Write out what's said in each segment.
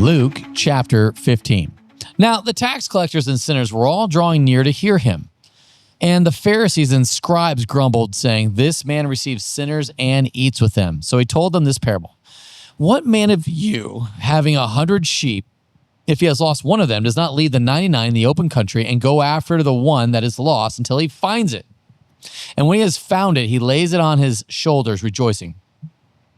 Luke chapter 15. Now, the tax collectors and sinners were all drawing near to hear him. And the Pharisees and scribes grumbled, saying, "This man receives sinners and eats with them." So he told them this parable. "What man of you, having 100 sheep, if he has lost one of them, does not leave the 99 in the open country and go after the one that is lost until he finds it? And when he has found it, he lays it on his shoulders, rejoicing.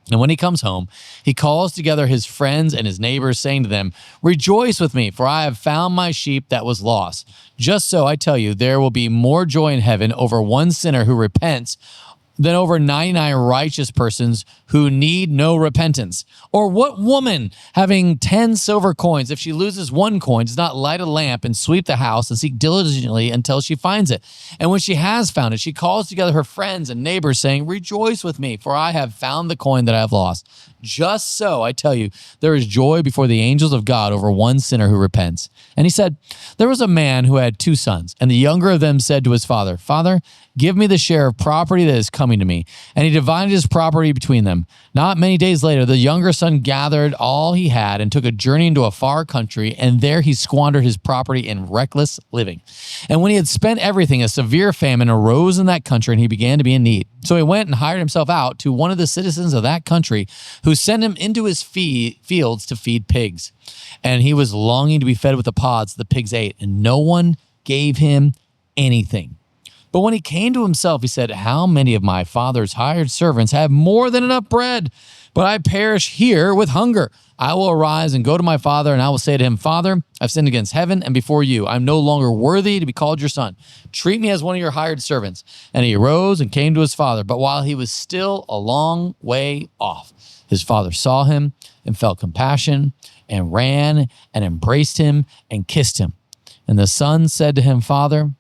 And when he comes home, he calls together his friends and his neighbors, saying to them, 'Rejoice with me, for I have found my sheep that was lost.' Just so I tell you, there will be more joy in heaven over one sinner who repents than over 99 righteous persons who need no repentance. Or what woman, having 10 silver coins, if she loses one coin, does not light a lamp and sweep the house and seek diligently until she finds it? And when she has found it, she calls together her friends and neighbors, saying, 'Rejoice with me, for I have found the coin that I have lost.' Just so, I tell you, there is joy before the angels of God over one sinner who repents." And he said, "There was a man who had 2 sons, and the younger of them said to his father, 'Father, give me the share of property that is coming to me.' And he divided his property between them. Not many days later, the younger son gathered all he had and took a journey into a far country, and there he squandered his property in reckless living. And when he had spent everything, a severe famine arose in that country, and he began to be in need. So he went and hired himself out to one of the citizens of that country, who sent him into his fields to feed pigs. And he was longing to be fed with the pods the pigs ate, and no one gave him anything. But when he came to himself, he said, 'How many of my father's hired servants have more than enough bread? But I perish here with hunger. I will arise and go to my father, and I will say to him, Father, I've sinned against heaven and before you. I'm no longer worthy to be called your son. Treat me as one of your hired servants.' And he arose and came to his father. But while he was still a long way off, his father saw him and felt compassion and ran and embraced him and kissed him. And the son said to him, 'Father,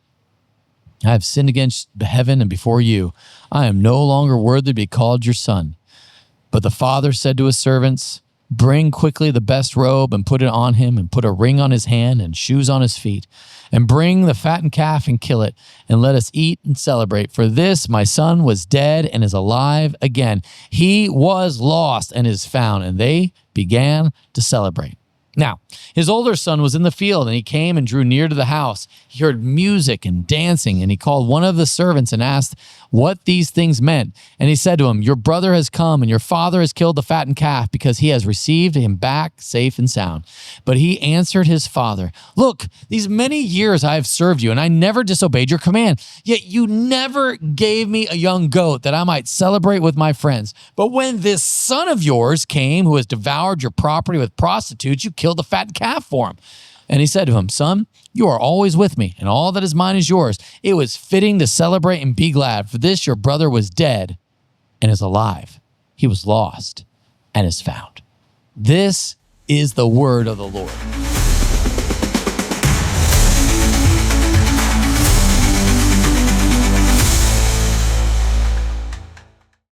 I have sinned against heaven and before you. I am no longer worthy to be called your son.' But the father said to his servants, 'Bring quickly the best robe and put it on him, and put a ring on his hand and shoes on his feet. And bring the fattened calf and kill it, and let us eat and celebrate. For this my son was dead and is alive again. He was lost and is found.' And they began to celebrate. Now, his older son was in the field, and he came and drew near to the house. He heard music and dancing, and he called one of the servants and asked what these things meant. And he said to him, 'Your brother has come, and your father has killed the fattened calf, because he has received him back safe and sound.' But he answered his father, 'Look, these many years I have served you, and I never disobeyed your command. Yet you never gave me a young goat that I might celebrate with my friends. But when this son of yours came, who has devoured your property with prostitutes, you killed the fattened calf for him.' And he said to him, 'Son, you are always with me, and all that is mine is yours. It was fitting to celebrate and be glad. For this your brother was dead and is alive. He was lost and is found.'" This is the word of the Lord.